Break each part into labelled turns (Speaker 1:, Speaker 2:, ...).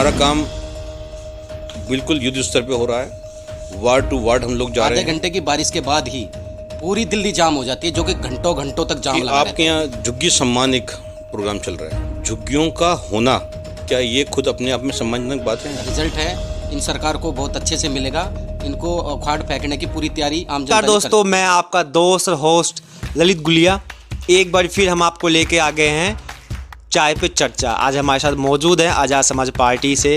Speaker 1: हमारा काम बिल्कुल युद्ध स्तर पे हो रहा है। वार्ड टू वार्ड हम लोग जा रहे हैं।
Speaker 2: आधे घंटे की बारिश के बाद ही पूरी दिल्ली जाम हो जाती है, जो कि घंटों घंटों तक जाम लगा रहता है।
Speaker 1: आपके यहाँ झुग्गी सम्मान एक प्रोग्राम चल रहा है। झुग्गियों का होना, क्या ये खुद अपने आप में सम्मानजनक बात है?
Speaker 2: रिजल्ट है, इन सरकार को बहुत अच्छे से मिलेगा। इनको उखाड़ फेंकने की पूरी तैयारी आम जनता
Speaker 3: दोस्तों, मैं आपका दोस्त और होस्ट ललित गुलिया एक बार फिर हम आपको लेके आ गए हैं चाय पे चर्चा। आज हमारे साथ मौजूद हैं आज़ाद समाज पार्टी से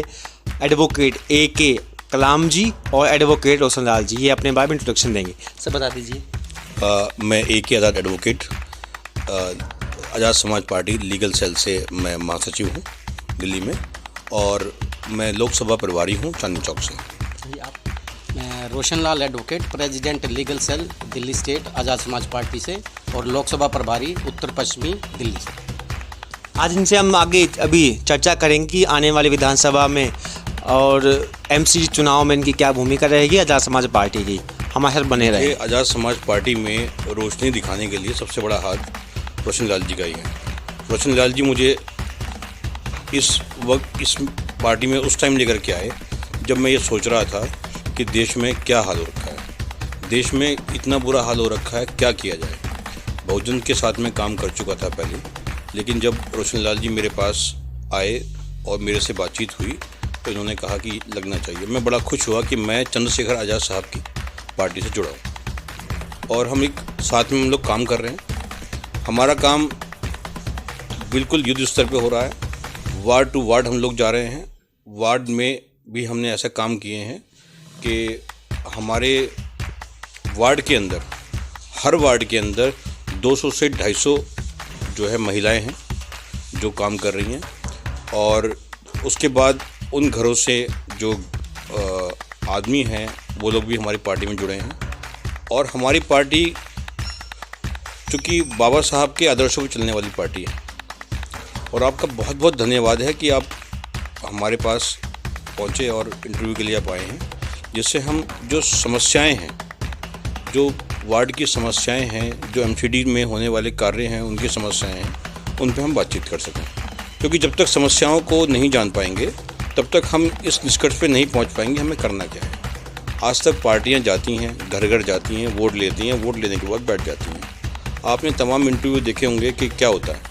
Speaker 3: एडवोकेट AK कलाम जी और एडवोकेट रोशन लाल जी। ये अपने बारे में इंट्रोडक्शन देंगे। सर बता दीजिए।
Speaker 1: मैं AK आज़ाद एडवोकेट, आज़ाद समाज पार्टी लीगल सेल से मैं महासचिव हूँ दिल्ली में, और मैं लोकसभा प्रभारी हूँ चांदनी चौक से।
Speaker 2: मैं Roshan Lal advocate, president legal cell Delhi state Azad Samaj party से, और लोकसभा प्रभारी उत्तर पश्चिमी दिल्ली से।
Speaker 3: आज इनसे हम आगे अभी चर्चा करेंगे कि आने वाले विधानसभा में और MC चुनाव में इनकी क्या भूमिका रहेगी आज़ाद समाज पार्टी की। हमारे साथ बने रहे।
Speaker 1: आज़ाद समाज पार्टी में रोशनी दिखाने के लिए सबसे बड़ा हाथ रोशन लाल जी का ही है। रोशन लाल जी मुझे इस वक्त इस पार्टी में उस टाइम लेकर के आए जब मैं ये सोच रहा था कि देश में क्या हाल हो रखा है, देश में इतना बुरा हाल हो रखा है, क्या किया जाए। बहुजन के साथ में काम कर चुका था पहले, लेकिन जब रोशन लाल जी मेरे पास आए और मेरे से बातचीत हुई तो इन्होंने कहा कि लगना चाहिए। मैं बड़ा खुश हुआ कि मैं चंद्रशेखर आज़ाद साहब की पार्टी से जुड़ा हूँ और हम एक साथ में हम लोग काम कर रहे हैं। हमारा काम बिल्कुल युद्ध स्तर पे हो रहा है। वार्ड टू वार्ड हम लोग जा रहे हैं। वार्ड में भी हमने ऐसा काम किए हैं कि हमारे वार्ड के अंदर, हर वार्ड के अंदर 200 से 250 जो है महिलाएं हैं जो काम कर रही हैं, और उसके बाद उन घरों से जो आदमी हैं वो लोग भी हमारी पार्टी में जुड़े हैं। और हमारी पार्टी चूँकि बाबा साहब के आदर्शों पर चलने वाली पार्टी है, और आपका बहुत बहुत धन्यवाद है कि आप हमारे पास पहुँचे और इंटरव्यू के लिए आप आए हैं, जिससे हम जो समस्याएं हैं, जो वार्ड की समस्याएं हैं, जो MCD में होने वाले कार्य हैं उनकी समस्याएं हैं, उन पर हम बातचीत कर सकें। क्योंकि जब तक समस्याओं को नहीं जान पाएंगे तब तक हम इस निष्कर्ष पे नहीं पहुंच पाएंगे हमें करना क्या है। आज तक पार्टियां जाती हैं, घर घर जाती हैं, वोट लेती हैं, वोट लेने के बाद बैठ जाती हैं। आपने तमाम इंटरव्यू देखे होंगे कि क्या होता है।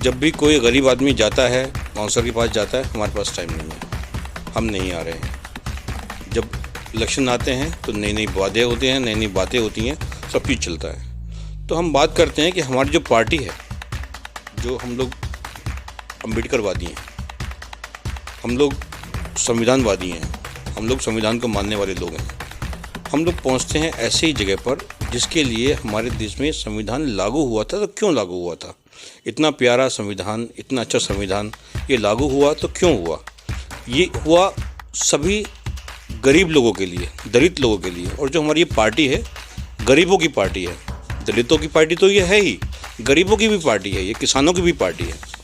Speaker 1: जब भी कोई गरीब आदमी जाता है, काउंसलर के पास जाता है, हमारे पास टाइम नहीं है, हम नहीं आ रहे हैं। जब इलेक्शन आते हैं तो नई नई वादे होते हैं, नई नई बातें होती हैं, सब चीज़ चलता है। तो हम बात करते हैं कि हमारी जो पार्टी है, जो हम लोग अम्बेडकरवादी हैं, हम लोग संविधानवादी हैं, हम लोग संविधान को मानने वाले लोग हैं। हम लोग पहुंचते हैं ऐसी जगह पर जिसके लिए हमारे देश में संविधान लागू हुआ था। तो क्यों लागू हुआ था? इतना प्यारा संविधान, इतना अच्छा संविधान, ये लागू हुआ तो क्यों हुआ? ये हुआ सभी गरीब लोगों के लिए, दलित लोगों के लिए। और जो हमारी ये पार्टी है, गरीबों की पार्टी है। दलितों की पार्टी तो ये है ही, गरीबों की भी पार्टी है, ये किसानों की भी पार्टी है।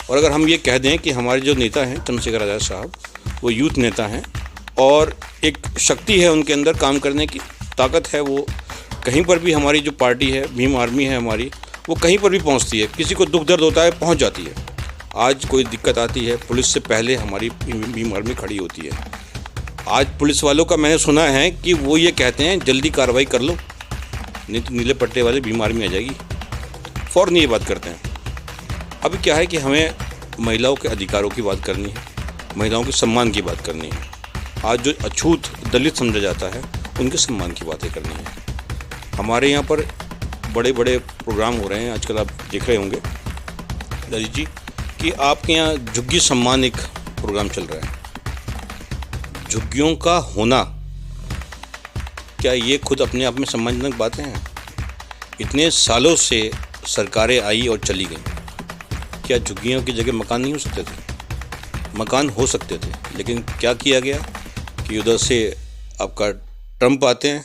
Speaker 1: और अगर हम ये कह दें कि हमारे जो नेता हैं चंद्रशेखर आज़ाद साहब, वो यूथ नेता हैं और एक शक्ति है उनके अंदर, काम करने की ताकत है। वो कहीं पर भी, हमारी जो पार्टी है, भीम आर्मी है हमारी, वो कहीं पर भी पहुंचती है। किसी को दुख दर्द होता है, पहुंच जाती है। आज कोई दिक्कत आती है, पुलिस से पहले हमारी भीम आर्मी खड़ी होती है। आज पुलिस वालों का मैंने सुना है कि वो ये कहते हैं जल्दी कार्रवाई कर लो, नहीं तो नीले पट्टे वाले भीम आर्मी आ जाएगी। फ़ौरन ये बात करते हैं। अभी क्या है कि हमें महिलाओं के अधिकारों की बात करनी है, महिलाओं के सम्मान की बात करनी है। आज जो अछूत दलित समझा जाता है, उनके सम्मान की बातें करनी है। हमारे यहाँ पर बड़े बड़े प्रोग्राम हो रहे हैं, आजकल आप देख रहे होंगे ललित जी कि आपके यहाँ झुग्गी सम्मान एक प्रोग्राम चल रहा है। झुग्गियों का होना, क्या ये खुद अपने आप में सम्मानजनक बातें हैं? इतने सालों से सरकारें आई और चली गईं, क्या झुग्गियों की जगह मकान नहीं हो सकते थे? मकान हो सकते थे, लेकिन क्या किया गया कि उधर से आपका ट्रंप आते हैं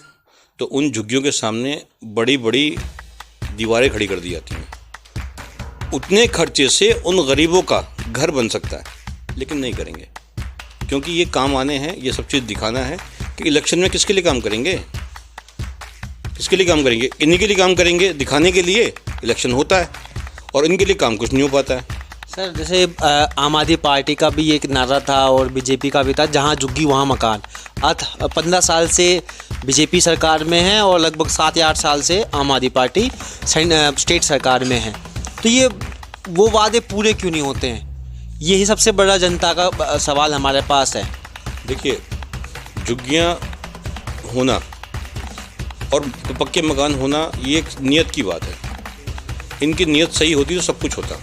Speaker 1: तो उन झुग्गियों के सामने बड़ी बड़ी दीवारें खड़ी कर दी जाती हैं। उतने खर्चे से उन गरीबों का घर बन सकता है, लेकिन नहीं करेंगे, क्योंकि ये काम आने हैं, ये सब चीज़ दिखाना है कि इलेक्शन में किसके लिए काम करेंगे, किसके लिए काम करेंगे? इन्हीं के लिए काम करेंगे, दिखाने के लिए। इलेक्शन होता है और इनके लिए काम कुछ नहीं हो पाता है।
Speaker 3: सर जैसे आम आदमी पार्टी का भी एक नारा था और बीजेपी का भी था, जहां झुग्गी वहां मकान। आज 15 साल से बीजेपी सरकार में है और लगभग 7 या 8 साल से आम आदमी पार्टी स्टेट सरकार में है। तो ये वो वादे पूरे क्यों नहीं होते हैं? यही सबसे बड़ा जनता का सवाल हमारे पास है।
Speaker 1: देखिए, झुग्गियाँ होना और पक्के मकान होना ये एक नियत की बात है। इनकी नियत सही होती तो सब कुछ होता।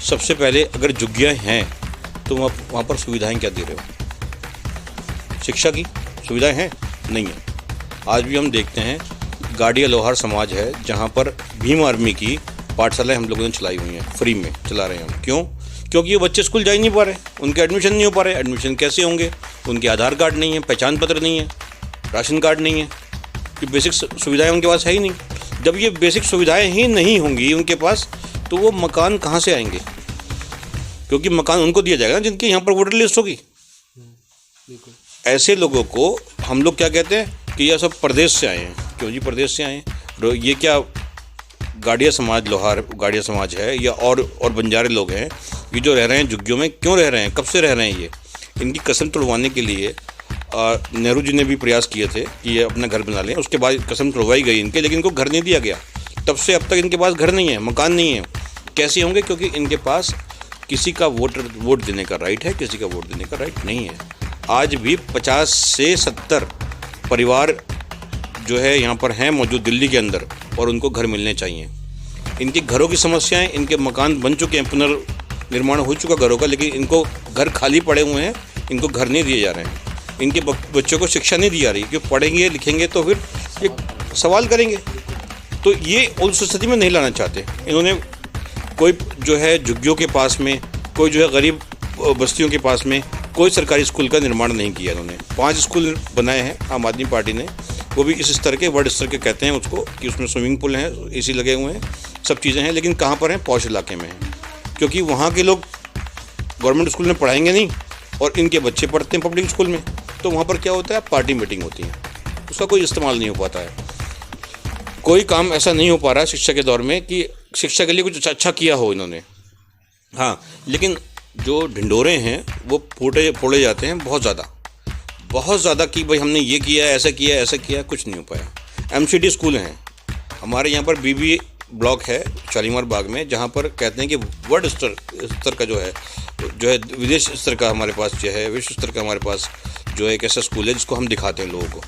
Speaker 1: सबसे पहले अगर झुग्गियाँ हैं तो वहाँ पर सुविधाएं क्या दे रहे हो? शिक्षा की सुविधाएं हैं? नहीं है। आज भी हम देखते हैं गाड़िया लोहार समाज है जहाँ पर भीम आर्मी की पाठशालाएं हम लोगों ने चलाई हुई हैं, फ्री में चला रहे हैं हम। क्यों? क्योंकि ये बच्चे स्कूल जा ही नहीं पा रहे, उनके एडमिशन नहीं हो पा रहे। एडमिशन कैसे होंगे? उनके आधार कार्ड नहीं है, पहचान पत्र नहीं है, राशन कार्ड नहीं है, ये बेसिक सुविधाएं उनके पास है ही नहीं। जब ये बेसिक सुविधाएं ही नहीं होंगी उनके पास तो वो मकान कहाँ से आएंगे? क्योंकि मकान उनको दिया जाएगा जिनकी यहाँ पर वोटर लिस्ट होगी। ऐसे लोगों को हम लोग क्या कहते हैं कि यह सब प्रदेश से आए हैं। क्यों जी प्रदेश से आए हैं? ये क्या गाड़िया समाज, लोहार गाड़िया समाज है या और बंजारे लोग हैं, ये जो रह रहे हैं झुग्गियों में क्यों रह रहे हैं? कब से रह रहे हैं? ये इनकी कसम तोड़वाने के लिए नेहरू जी ने भी प्रयास किए थे कि ये अपना घर बना लें। उसके बाद कसम तोड़वाई गई इनके, लेकिन इनको घर नहीं दिया गया। तब से अब तक इनके पास घर नहीं है, मकान नहीं है। कैसे होंगे? क्योंकि इनके पास किसी का वोट देने का राइट है, किसी का वोट देने का राइट नहीं है। आज भी 50 से 70 परिवार जो है यहाँ पर हैं मौजूद दिल्ली के अंदर और उनको घर मिलने चाहिए। इनकी घरों की समस्याएं, इनके मकान बन चुके हैं, पुनर्निर्माण हो चुका घरों का, लेकिन इनको घर खाली पड़े हुए हैं, इनको घर नहीं दिए जा रहे हैं। इनके बच्चों को शिक्षा नहीं दी जा रही, क्योंकि पढ़ेंगे लिखेंगे तो फिर ये सवाल करेंगे। तो ये उस स्थिति में नहीं लाना चाहते इन्होंने। कोई जो है झुग्गियों के पास में, कोई जो है गरीब बस्तियों के पास में कोई सरकारी स्कूल का निर्माण नहीं किया इन्होंने। 5 स्कूल बनाए हैं आम आदमी पार्टी ने, वो भी इस स्तर के, वर्ल्ड स्तर के कहते हैं उसको, कि उसमें स्विमिंग पूल हैं, एसी लगे हुए हैं, सब चीज़ें हैं। लेकिन कहाँ पर हैं? पॉश इलाके में हैं, क्योंकि वहाँ के लोग गवर्नमेंट स्कूल में पढ़ाएंगे नहीं और इनके बच्चे पढ़ते हैं पब्लिक स्कूल में। तो वहाँ पर क्या होता है? पार्टी मीटिंग होती है, उसका कोई इस्तेमाल नहीं हो पाता है। कोई काम ऐसा नहीं हो पा रहा है शिक्षा के दौर में कि शिक्षा के लिए कुछ अच्छा किया हो इन्होंने। हाँ, लेकिन जो ढिंडोरे हैं वो फोड़े जाते हैं बहुत ज़्यादा कि भाई हमने ये किया, ऐसा किया, कुछ नहीं हो पाया। MCD स्कूल हैं हमारे यहाँ पर, BB ब्लॉक है शालीमार बाग में, जहाँ पर कहते हैं कि वर्ल्ड स्तर का जो है विदेश स्तर का हमारे पास जो है, विश्व स्तर का हमारे पास जो है एक ऐसा स्कूल है जिसको हम दिखाते हैं लोगों को।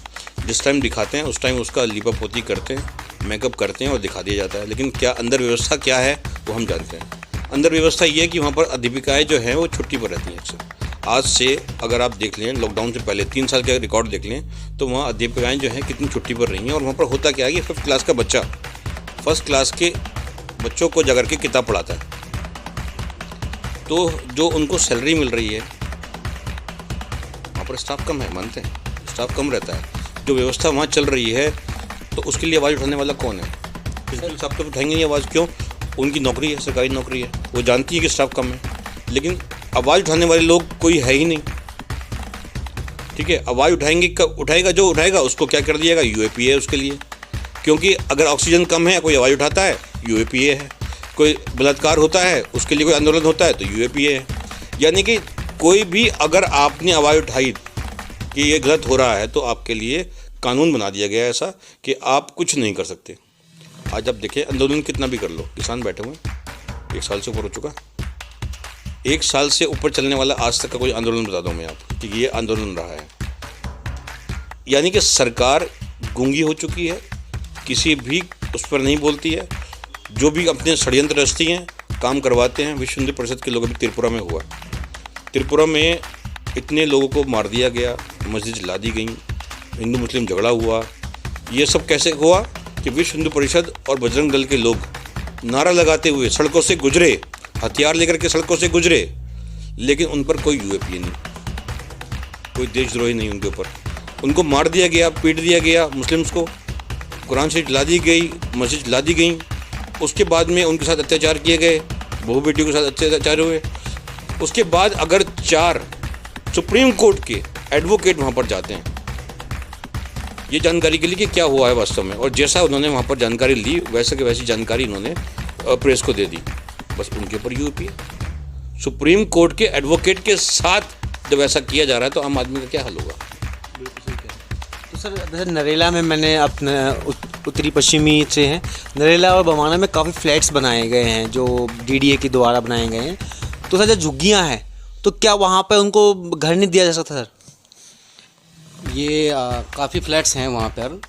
Speaker 1: जिस टाइम दिखाते हैं उस टाइम उसका लीपा पोती करते हैं, मेकअप करते हैं और दिखा दिया जाता है। लेकिन क्या अंदर व्यवस्था क्या है वो हम जानते हैं। अंदर व्यवस्था ये है कि वहाँ पर अध्यापिकाएँ जो हैं वो छुट्टी पर रहती हैं अक्सर। आज से अगर आप देख लें, लॉकडाउन से पहले 3 साल का रिकॉर्ड देख लें तो वहाँ अध्यापिकाएँ जो हैं कितनी छुट्टी पर रही हैं। और वहाँ पर होता क्या है कि 5th क्लास का बच्चा फर्स्ट क्लास के बच्चों को जाकर के किताब पढ़ाता है। तो जो उनको सैलरी मिल रही है, वहाँ पर स्टाफ कम है, मानते हैं, स्टाफ कम रहता है। जो व्यवस्था वहाँ चल रही है तो उसके लिए आवाज़ उठाने वाला कौन है? प्रिंसिपल साहब तो उठाएंगे नहीं आवाज़। क्यों? उनकी नौकरी है, सरकारी नौकरी है, वो जानती है कि स्टाफ कम है, लेकिन आवाज़ उठाने वाले लोग कोई है ही नहीं। ठीक है, आवाज़ उठाएगा जो उठाएगा उसको क्या कर दिएगा? UAPA है उसके लिए। क्योंकि अगर ऑक्सीजन कम है, कोई आवाज़ उठाता है, UAPA है। कोई बलात्कार होता है, उसके लिए कोई आंदोलन होता है तो UAPA है। यानी कि कोई भी अगर आपने आवाज़ उठाई कि ये गलत हो रहा है तो आपके लिए कानून बना दिया गया है ऐसा कि आप कुछ नहीं कर सकते। आज आप देखें, आंदोलन कितना भी कर लो, किसान बैठे हुए हैं, 1 साल से ऊपर हो चुका। 1 साल से ऊपर चलने वाला आज तक का कोई आंदोलन बता दूँ मैं आपको कि ये आंदोलन रहा है। यानी कि सरकार गूंगी हो चुकी है, किसी भी उस पर नहीं बोलती है। जो भी अपने षड्यंत्र रचती हैं, काम करवाते हैं। विश्व हिंदू परिषद के लोग अभी त्रिपुरा में हुआ, त्रिपुरा में इतने लोगों को मार दिया गया, मस्जिद जला दी गई, हिंदू मुस्लिम झगड़ा हुआ। ये सब कैसे हुआ कि विश्व हिंदू परिषद और बजरंग दल के लोग नारा लगाते हुए सड़कों से गुजरे, हथियार लेकर के सड़कों से गुजरे, लेकिन उन पर कोई UAPA नहीं, कोई देशद्रोही नहीं उनके ऊपर। उनको मार दिया गया, पीट दिया गया, मुस्लिम्स को कुरान शरीफ जला दी गई, मस्जिद जला दी गई। उसके बाद में उनके साथ अत्याचार किए गए, बहू बेटियों के साथ अत्याचार हुए। उसके बाद अगर 4 सुप्रीम कोर्ट के एडवोकेट वहाँ पर जाते हैं ये जानकारी के लिए कि क्या हुआ है वास्तव में, और जैसा उन्होंने वहाँ पर जानकारी ली वैसे की वैसी जानकारी इन्होंने प्रेस को दे दी, बस उनके ऊपर UAPA। सुप्रीम कोर्ट के एडवोकेट के साथ जब ऐसा किया जा रहा है तो आम आदमी का क्या हल होगा?
Speaker 3: तो सर जैसे नरेला में मैंने अपने उत्तरी पश्चिमी से हैं, नरेला और बमाना में काफ़ी फ्लैट्स बनाए गए हैं जो डीडीए के द्वारा बनाए गए हैं। तो सर जो झुग्गियाँ हैं तो क्या वहाँ पर उनको घर नहीं दिया जा सकता सर?
Speaker 2: ये काफ़ी फ्लैट्स हैं वहाँ पर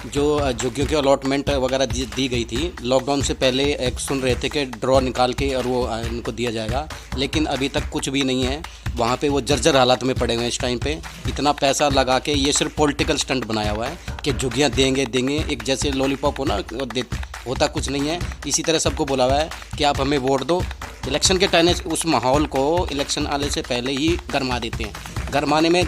Speaker 2: जो झुग्गियों की अलॉटमेंट वगैरह दी गई थी। लॉकडाउन से पहले एक सुन रहे थे कि ड्रॉ निकाल के और वो इनको दिया जाएगा, लेकिन अभी तक कुछ भी नहीं है। वहाँ पे वो जर्जर हालत में पड़े हुए हैं इस टाइम पे। इतना पैसा लगा के ये सिर्फ पॉलिटिकल स्टंट बनाया हुआ है कि झुग्गियाँ देंगे, एक जैसे लॉलीपॉप हो ना, होता कुछ नहीं है। इसी तरह सबको बोला हुआ है कि आप हमें वोट दो। इलेक्शन के टाइम उस माहौल को इलेक्शन आने से पहले ही गरमा देते हैं। गरमाने में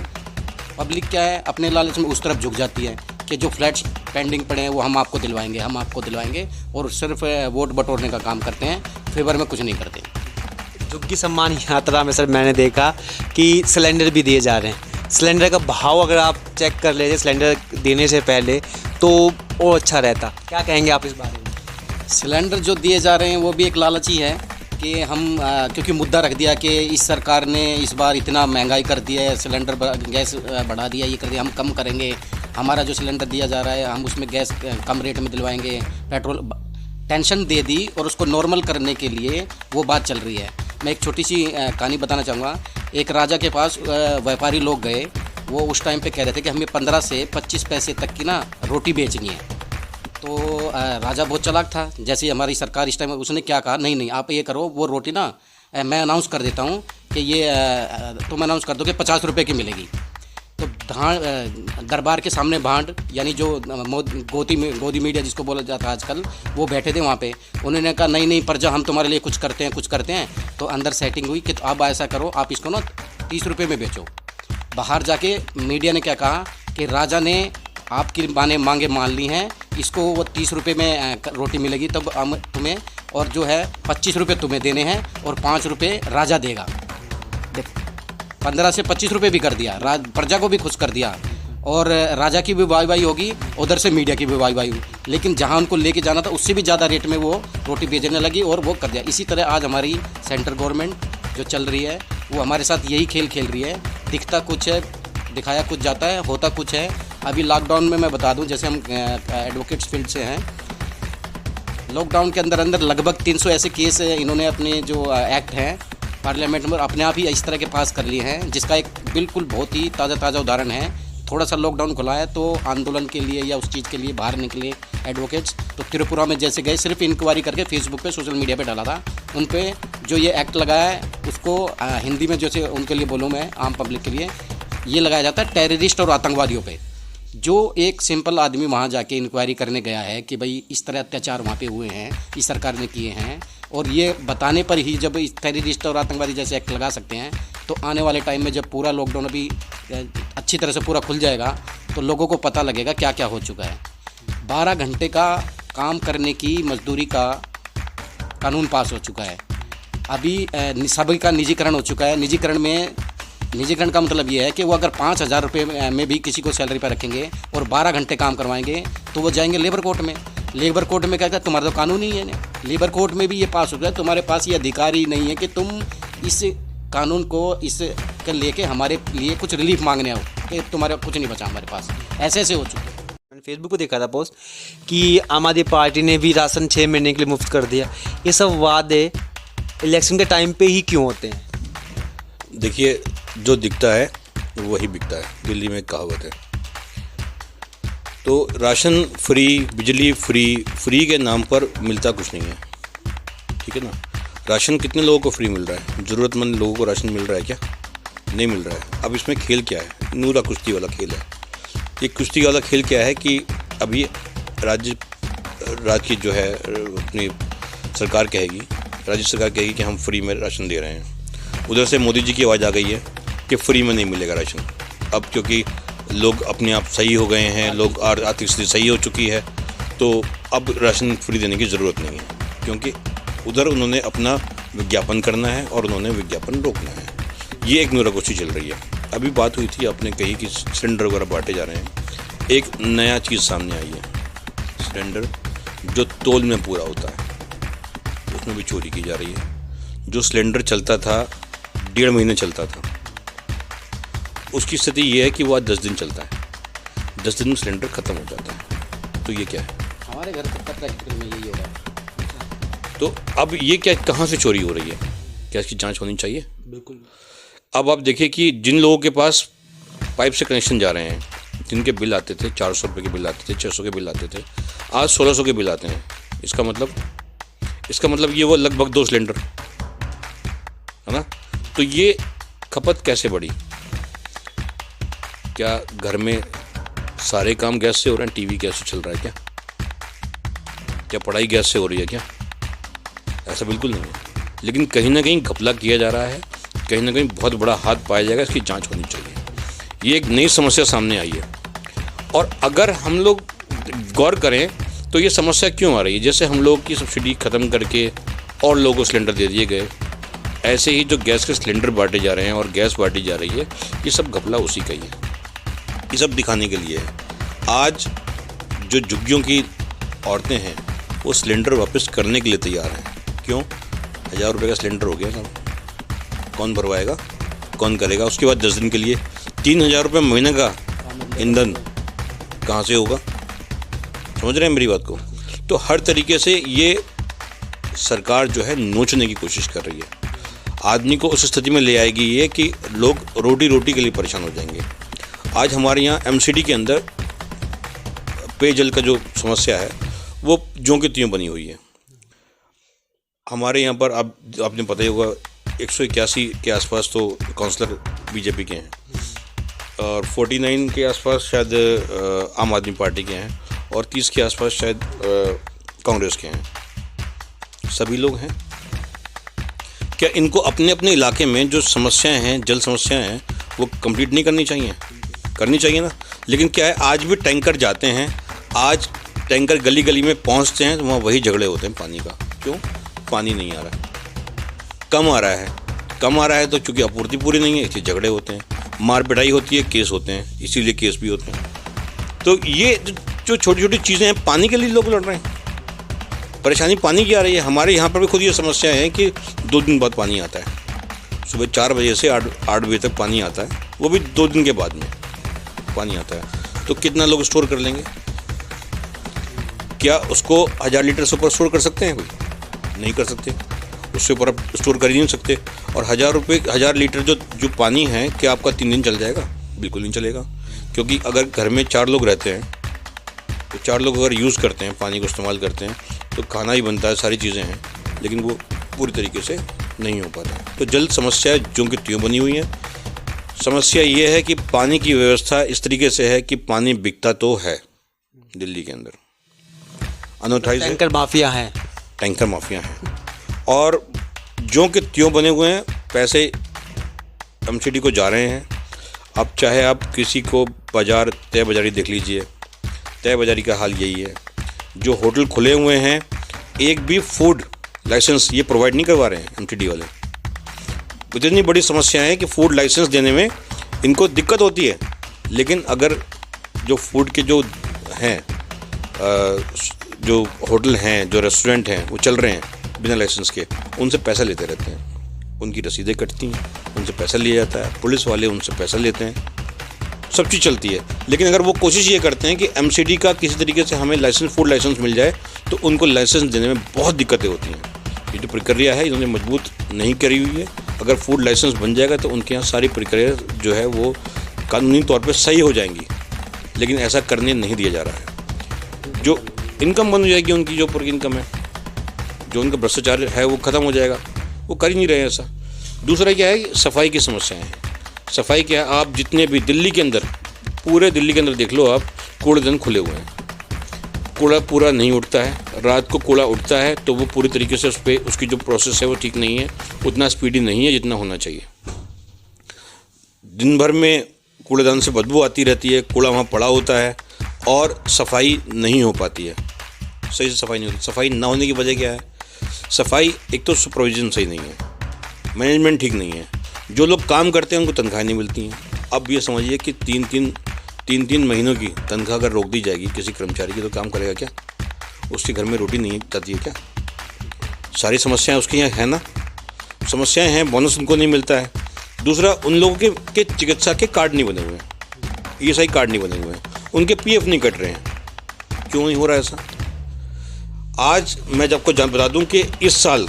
Speaker 2: पब्लिक क्या है, अपने लालच में उस तरफ झुक जाती है कि जो फ्लैट्स पेंडिंग पड़े हैं वो हम आपको दिलवाएंगे और सिर्फ वोट बटोरने का काम करते हैं, फेवर में कुछ नहीं करते।
Speaker 3: झुग्गी सम्मान यात्रा में सर मैंने देखा कि सिलेंडर भी दिए जा रहे हैं। सिलेंडर का भाव अगर आप चेक कर लेते सिलेंडर देने से पहले तो और अच्छा रहता। क्या कहेंगे आप इस बारे में?
Speaker 2: सिलेंडर जो दिए जा रहे हैं वो भी एक लालच ही है कि हम क्योंकि मुद्दा रख दिया कि इस सरकार ने इस बार इतना महंगाई कर दिया है, सिलेंडर गैस बढ़ा दिया, ये कर दिया, हम कम करेंगे, हमारा जो सिलेंडर दिया जा रहा है हम उसमें गैस कम रेट में दिलवाएंगे, पेट्रोल। टेंशन दे दी और उसको नॉर्मल करने के लिए वो बात चल रही है। मैं एक छोटी सी कहानी बताना चाहूँगा। एक राजा के पास व्यापारी लोग गए, वो उस टाइम पे कह रहे थे कि हमें 15 से 25 पैसे तक की ना रोटी बेचनी है। तो राजा बहुत चालाक था, जैसे हमारी सरकार इस टाइम, उसने क्या कहा, नहीं आप ये करो, वो रोटी ना मैं अनाउंस कर देता हूँ कि ये तुम अनाउंस कर दो कि 50 रुपये की मिलेगी। तो दरबार के सामने भांड यानी जो गोदी मीडिया जिसको बोला जाता है आजकल, वो बैठे थे वहाँ पे। उन्होंने कहा नहीं प्रजा, हम तुम्हारे लिए कुछ करते हैं। तो अंदर सेटिंग हुई कि अब ऐसा करो, आप इसको ना 30 रुपये में बेचो। बाहर जाके मीडिया ने क्या कहा कि राजा ने आपकी मांगे मान ली हैं, इसको वो 30 रुपये में रोटी मिलेगी तब हम तुम्हें, और जो है 25 रुपये तुम्हें देने हैं और 5 रुपये राजा देगा। 15 से 25 रुपये भी कर दिया, प्रजा को भी खुश कर दिया और राजा की भी वाई होगी, उधर से मीडिया की भी वाई हुई। लेकिन जहां उनको लेके जाना था उससे भी ज़्यादा रेट में वो रोटी बेचने लगी और वो कर दिया। इसी तरह आज हमारी सेंट्रल गवर्नमेंट जो चल रही है वो हमारे साथ यही खेल खेल रही है। दिखता कुछ है, दिखाया कुछ जाता है, होता कुछ है। अभी लॉकडाउन में मैं बता दूं, जैसे हम एडवोकेट्स फील्ड से हैं, लॉकडाउन के अंदर लगभग 300 ऐसे केस इन्होंने अपने जो एक्ट हैं पार्लियामेंट में अपने आप ही इस तरह के पास कर लिए हैं, जिसका एक बिल्कुल बहुत ही ताज़ा उदाहरण है। थोड़ा सा लॉकडाउन खुला है तो आंदोलन के लिए या उस चीज़ के लिए बाहर निकले एडवोकेट्स। तो त्रिपुरा में जैसे गए, सिर्फ इंक्वायरी करके फेसबुक पे, सोशल मीडिया पे डाला था, उन पे जो ये एक्ट लगाया है उसको हिंदी में जैसे उनके लिए बोलूँ मैं, आम पब्लिक के लिए, ये लगाया जाता है टेररिस्ट और आतंकवादियों पे। जो एक सिंपल आदमी वहाँ जाके इंक्वायरी करने गया है कि भाई इस तरह अत्याचार वहाँ पे हुए हैं, इस सरकार ने किए हैं, और ये बताने पर ही जब इस टेररिस्ट और आतंकवादी जैसे एक्ट लगा सकते हैं, तो आने वाले टाइम में जब पूरा लॉकडाउन अभी अच्छी तरह से पूरा खुल जाएगा तो लोगों को पता लगेगा क्या क्या हो चुका है। 12 घंटे का काम करने की मजदूरी का कानून पास हो चुका है। अभी सभी का निजीकरण हो चुका है। निजीकरण का मतलब ये है कि वो अगर 5,000 रुपये में भी किसी को सैलरी पर रखेंगे और 12 घंटे काम करवाएंगे तो वो जाएंगे लेबर कोर्ट में। लेबर कोर्ट में क्या कहता है, तुम्हारा तो कानून ही है ना। लेबर कोर्ट में भी ये पास हो गया, तुम्हारे पास ये अधिकार ही नहीं है कि तुम इस कानून को इसके लेके हमारे लिए कुछ रिलीफ मांगने आओ, कि तुम्हारे कुछ नहीं बचा हमारे पास। ऐसे हो चुका है।
Speaker 3: मैंने फेसबुक पे देखा था पोस्ट कि आम आदमी पार्टी ने भी राशन 6 महीने के लिए मुफ्त कर दिया। ये सब वादे इलेक्शन के टाइम पे ही क्यों होते हैं?
Speaker 1: देखिए, जो दिखता है वही बिकता है, दिल्ली में एक कहावत है। तो राशन फ्री, बिजली फ्री के नाम पर मिलता कुछ नहीं है, ठीक है ना। राशन कितने लोगों को फ्री मिल रहा है? ज़रूरतमंद लोगों को राशन मिल रहा है क्या? नहीं मिल रहा है। अब इसमें खेल क्या है? नूरा कुश्ती वाला खेल है। ये कुश्ती वाला खेल क्या है कि अभी राज्य की जो है अपनी सरकार कहेगी, राज्य सरकार कहेगी कि हम फ्री में राशन दे रहे हैं। उधर से मोदी जी की आवाज़ आ गई है कि फ्री में नहीं मिलेगा राशन। अब क्योंकि लोग अपने आप सही हो गए हैं, लोग आर्थिक स्थिति सही हो चुकी है, तो अब राशन फ्री देने की ज़रूरत नहीं है, क्योंकि उधर उन्होंने अपना विज्ञापन करना है और उन्होंने विज्ञापन रोकना है। ये एक नूराकुश्ती चल रही है। अभी बात हुई थी, आपने कही कि सिलेंडर वगैरह बांटे जा रहे हैं। एक नया चीज़ सामने आई है, सिलेंडर जो तोल में पूरा होता है उसमें भी चोरी की जा रही है। जो सिलेंडर चलता था 1.5 महीने चलता था, उसकी स्थिति ये है कि वो आज 10 दिन चलता है। 10 दिन में सिलेंडर ख़त्म हो जाता है। तो ये क्या है?
Speaker 2: हमारे घर तक प्रैक्टिकल में यही होगा।
Speaker 1: तो अब ये क्या, कहाँ से चोरी हो रही है? क्या इसकी जांच होनी चाहिए?
Speaker 3: बिल्कुल।
Speaker 1: अब आप देखिए कि जिन लोगों के पास पाइप से कनेक्शन जा रहे हैं, जिनके बिल आते थे 400 रुपये के बिल आते थे, 600 के बिल आते थे, आज 1600 के बिल आते हैं। इसका मतलब ये वो लगभग 2 सिलेंडर है ना। तो ये खपत कैसे बढ़ी? क्या घर में सारे काम गैस से हो रहे हैं? टीवी गैस से चल रहा है क्या? क्या पढ़ाई गैस से हो रही है क्या? ऐसा बिल्कुल नहीं है। लेकिन कहीं ना कहीं घपला किया जा रहा है, कहीं ना कहीं बहुत बड़ा हाथ पाया जाएगा। इसकी जांच होनी चाहिए। ये एक नई समस्या सामने आई है, और अगर हम लोग गौर करें तो ये समस्या क्यों आ रही है? जैसे हम लोग की सब्सिडी ख़त्म करके और लोगों को सिलेंडर दे दिए गए, ऐसे ही जो गैस के सिलेंडर बांटे जा रहे हैं और गैस बांटी जा रही है, ये सब घपला उसी का ही है। ये सब दिखाने के लिए है। आज जो झुग्गियों की औरतें हैं वो सिलेंडर वापस करने के लिए तैयार हैं। क्यों? 1000 रुपये का सिलेंडर हो गया साहब, कौन भरवाएगा, कौन करेगा? उसके बाद 10 दिन के लिए 3000 रुपये महीने का ईंधन कहाँ से होगा? समझ रहे हैं मेरी बात को? तो हर तरीके से ये सरकार जो है नोचने की कोशिश कर रही है। आदमी को उस स्थिति में ले आएगी ये कि लोग रोटी के लिए परेशान हो जाएंगे। आज हमारे यहाँ एमसीडी के अंदर पेयजल का जो समस्या है वो ज्यों की त्यों बनी हुई है। हमारे यहाँ पर आपने पता ही होगा 181 के आसपास तो काउंसलर बीजेपी के हैं, और 49 के आसपास शायद आम आदमी पार्टी के हैं, और 30 के आसपास शायद कांग्रेस के हैं। सभी लोग हैं। क्या इनको अपने अपने इलाके में जो समस्याएं हैं, जल समस्याएं हैं, वो कंप्लीट नहीं करनी चाहिए? करनी चाहिए ना। लेकिन क्या है, आज भी टैंकर जाते हैं, आज टैंकर गली गली में पहुंचते हैं तो वहाँ वही झगड़े होते हैं पानी का। क्यों? पानी नहीं आ रहा, कम आ रहा है तो चूँकि आपूर्ति पूरी नहीं है, इसलिए झगड़े होते हैं, मार पिटाई होती है, केस होते हैं, इसीलिए केस भी होते हैं। तो ये जो छोटी छोटी चीज़ें हैं, पानी के लिए लोग लड़ रहे हैं। परेशानी पानी की आ रही है। हमारे यहाँ पर भी खुद ये समस्या है कि 2 दिन बाद पानी आता है। सुबह 4 बजे से 8 बजे तक पानी आता है, वो भी 2 दिन के बाद में पानी आता है। तो कितना लोग स्टोर कर लेंगे? क्या उसको 1000 लीटर से ऊपर स्टोर कर सकते हैं? कोई नहीं कर सकते, उससे ऊपर आप स्टोर कर ही नहीं सकते। और 1000 लीटर जो पानी है, क्या आपका 3 दिन चल जाएगा? बिल्कुल नहीं चलेगा। क्योंकि अगर घर में 4 लोग रहते हैं तो 4 लोग अगर यूज़ करते हैं, पानी को इस्तेमाल करते हैं, तो खाना ही बनता है, सारी चीज़ें हैं, लेकिन वो पूरी तरीके से नहीं हो पाता। तो जल समस्या ज्यों की त्यों बनी हुई है। समस्या ये है कि पानी की व्यवस्था इस तरीके से है कि पानी बिकता तो है दिल्ली के अंदर, अनऑथराइज्ड
Speaker 3: टैंकर माफिया है,
Speaker 1: टैंकर माफिया हैं, और ज्यों के त्यों बने हुए हैं। पैसे एमसीडी को जा रहे हैं। अब चाहे आप किसी को बाजार तय बाजारी देख लीजिए, तय बाजारी का हाल यही है। जो होटल खुले हुए हैं, एक भी फूड लाइसेंस ये प्रोवाइड नहीं करवा रहे हैं एमसीडी वाले। इतनी बड़ी समस्या है कि फूड लाइसेंस देने में इनको दिक्कत होती है। लेकिन अगर जो फूड के जो हैं, जो होटल हैं, जो रेस्टोरेंट हैं, वो चल रहे हैं बिना लाइसेंस के, उनसे पैसा लेते रहते हैं, उनकी रसीदें कटती हैं, उनसे पैसा लिया जाता है, पुलिस वाले उनसे पैसा लेते हैं, सब चीज़ चलती है। लेकिन अगर वो कोशिश ये करते हैं कि एमसीडी का किसी तरीके से हमें लाइसेंस, फूड लाइसेंस मिल जाए, तो उनको लाइसेंस देने में बहुत दिक्कतें होती हैं। ये जो प्रक्रिया है इन्होंने मजबूत नहीं करी हुई है। अगर फूड लाइसेंस बन जाएगा तो उनके यहाँ सारी प्रक्रिया जो है वो कानूनी तौर पर सही हो जाएंगी, लेकिन ऐसा करने नहीं दिया जा रहा है। जो इनकम बन जाएगी उनकी, जो पूरी इनकम है, जो उनका भ्रष्टाचार है, वो ख़त्म हो जाएगा। वो कर ही नहीं रहे हैं ऐसा। दूसरा क्या है, सफाई की समस्याएं हैं। सफाई क्या है, आप जितने भी दिल्ली के अंदर, पूरे दिल्ली के अंदर देख लो आप, कूड़ेदान खुले हुए हैं, कूड़ा पूरा नहीं उठता है। रात को कूड़ा उठता है तो वो पूरी तरीके से उस पर उसकी जो प्रोसेस है वो ठीक नहीं है, उतना स्पीडी नहीं है जितना होना चाहिए। दिन भर में कूड़ेदान से बदबू आती रहती है, कूड़ा वहाँ पड़ा होता है और सफाई नहीं हो पाती है, सही से सफाई नहीं होती। सफाई ना होने की वजह क्या है? सफाई, एक तो सुपरविजन सही नहीं है, मैनेजमेंट ठीक नहीं है, जो लोग काम करते हैं उनको तनख्वाहें नहीं मिलती हैं। अब ये समझिए कि तीन महीनों की तनख्वाह अगर रोक दी जाएगी किसी कर्मचारी की, तो काम करेगा क्या? उसके घर में रोटी नहीं जाती है क्या? सारी समस्याएं उसके यहाँ है ना। समस्याएं हैं, बोनस उनको नहीं मिलता है। दूसरा, उन लोगों के चिकित्सा के कार्ड नहीं बने हुए हैं, ESI कार्ड नहीं बने हुए हैं, उनके PF नहीं कट रहे हैं। क्यों नहीं हो रहा ऐसा? आज मैं आपको बता दूं कि इस साल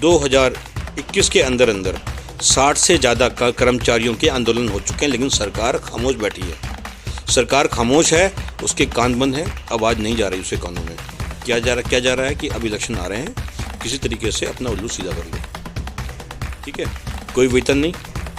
Speaker 1: 2021 के अंदर 60 से ज़्यादा कर्मचारियों के आंदोलन हो चुके हैं, लेकिन सरकार खामोश बैठी है। सरकार खामोश है, उसके कान बंद है, आवाज़ नहीं जा रही उसके कानों में। क्या जा रहा है कि अब इलेक्शन आ रहे हैं, किसी तरीके से अपना उल्लू सीधा कर लो। ठीक है, कोई वेतन नहीं,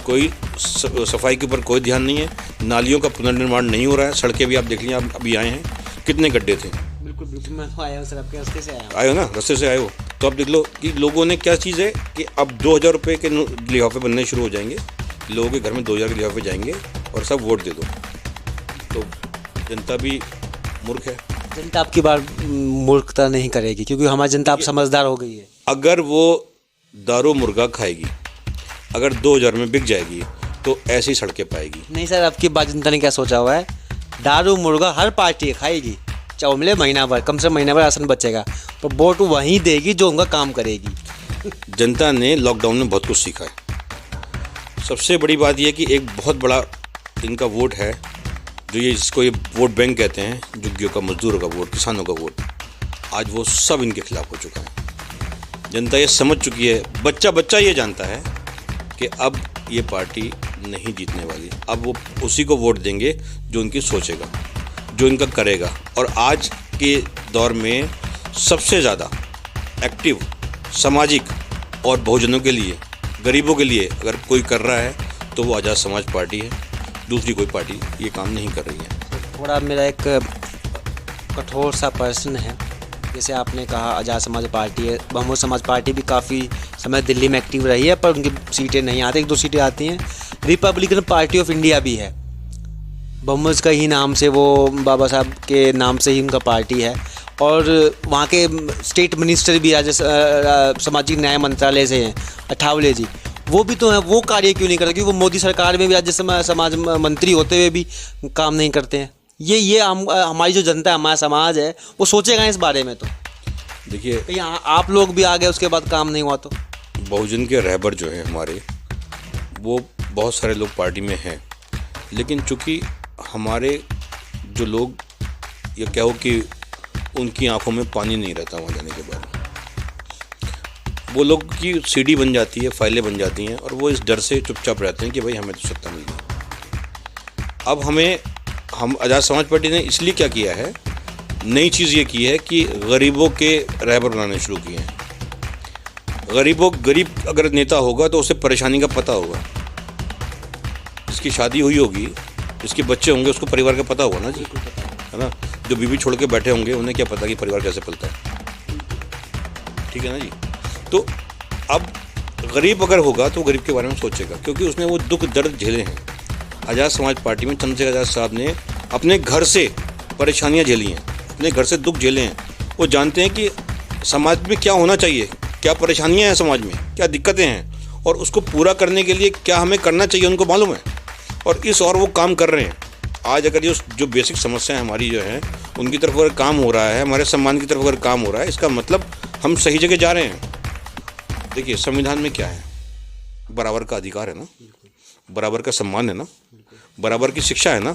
Speaker 1: कोई सफाई के ऊपर कोई ध्यान नहीं है, नालियों का पुनर्निर्माण नहीं हो रहा है। सड़कें भी आप देख लीजिए, आप अभी आए हैं, कितने गड्ढे थे।
Speaker 3: बिल्कुल बिल्कुल, मैं तो आया हूँ सर, आपके रास्ते से
Speaker 1: आए हो ना, रास्ते से आए हो, तो अब देख लो कि लोगों ने क्या चीज़ है कि अब 2000 रुपये के लिफाफे बनने शुरू हो जाएंगे, लोगों के घर में 2000 के लिफाफे जाएंगे और सब वोट दे दो। तो जनता भी मूर्ख है।
Speaker 3: जनता आपकी बार मूर्खता नहीं करेगी, क्योंकि हमारी जनता अब समझदार हो गई है।
Speaker 1: अगर वो दारू मुर्गा खाएगी, अगर 2000 में बिक जाएगी, तो ऐसी सड़कें पाएगी।
Speaker 3: नहीं सर, आपकी बात जनता ने क्या सोचा हुआ है, दारू मुर्गा हर पार्टी खाएगी, चाहे मिले महीना भर, कम से महीना भर राशन बचेगा, तो वोट वहीं देगी जो उनका काम करेगी।
Speaker 1: जनता ने लॉकडाउन में बहुत कुछ सीखा है। सबसे बड़ी बात यह कि एक बहुत बड़ा इनका वोट है, जो ये जिसको ये वोट बैंक कहते हैं, झुग्गियों का, मजदूरों का वोट, किसानों का वोट, आज वो सब इनके खिलाफ हो चुका है। जनता ये समझ चुकी है, बच्चा ये जानता है कि अब ये पार्टी नहीं जीतने वाली। अब वो उसी को वोट देंगे जो उनकी सोचेगा, जो इनका करेगा। और आज के दौर में सबसे ज़्यादा एक्टिव सामाजिक और बहुजनों के लिए, गरीबों के लिए अगर कोई कर रहा है तो वो आज़ाद समाज पार्टी है। दूसरी कोई पार्टी ये काम नहीं कर रही है।
Speaker 3: थोड़ा मेरा एक कठोर सा प्रश्न है, जैसे आपने कहा आज़ाद समाज पार्टी है, बहुमत समाज पार्टी भी काफ़ी समय दिल्ली में एक्टिव रही है, पर उनकी सीटें नहीं आती, 1-2 सीटें आती हैं। रिपब्लिकन पार्टी ऑफ इंडिया भी है, बहुमत का ही नाम से, वो बाबा साहब के नाम से ही उनका पार्टी है, और वहाँ के स्टेट मिनिस्टर भी सामाजिक न्याय मंत्रालय से हैं, अठावले जी, वो भी तो हैं। वो कार्य क्यों नहीं करते? क्योंकि वो मोदी सरकार में भी राज्य समाज मंत्री होते हुए भी काम नहीं करते हैं। ये हमारी जो जनता है, हमारा समाज है, वो सोचेगा इस बारे में। तो
Speaker 1: देखिए,
Speaker 3: यहाँ आप लोग भी आ गए, उसके बाद काम नहीं हुआ तो
Speaker 1: बहुजन के रहबर जो है हमारे, वो बहुत सारे लोग पार्टी में हैं, लेकिन चूँकि हमारे जो लोग, ये क्या हो कि उनकी आंखों में पानी नहीं रहता वहाँ जाने के बाद, वो लोग की सीडी बन जाती है, फाइलें बन जाती हैं, और वो इस डर से चुपचाप रहते हैं कि भाई हमें तो सत्ता मिल गई। अब हम आज़ाद समाज पार्टी ने इसलिए क्या किया है, नई चीज़ ये की है कि गरीबों के रहबर बनाने शुरू किए हैं। गरीब अगर नेता होगा तो उसे परेशानी का पता होगा, जिसकी शादी हुई होगी, जिसके बच्चे होंगे, उसको परिवार का पता होगा ना जी, है ना। जो बीवी छोड़ के बैठे होंगे, उन्हें क्या पता कि परिवार कैसे पलता है। ठीक है ना जी। तो अब गरीब अगर होगा तो गरीब के बारे में सोचेगा, क्योंकि उसने वो दुख दर्द झेले हैं। आज़ाद समाज पार्टी में चंद्रशेखर आज़ाद साहब ने अपने घर से परेशानियां झेली हैं, अपने घर से दुख झेले हैं। वो जानते हैं कि समाज में क्या होना चाहिए, क्या परेशानियां हैं समाज में, क्या दिक्कतें हैं, और उसको पूरा करने के लिए क्या हमें करना चाहिए, उनको मालूम है, और वो काम कर रहे हैं। आज अगर जो बेसिक समस्याएं हमारी जो हैं, उनकी तरफ अगर काम हो रहा है, हमारे सम्मान की तरफ अगर काम हो रहा है, इसका मतलब हम सही जगह जा रहे हैं। देखिए, संविधान में क्या है, बराबर का अधिकार है ना, बराबर का सम्मान है ना, बराबर की शिक्षा है ना,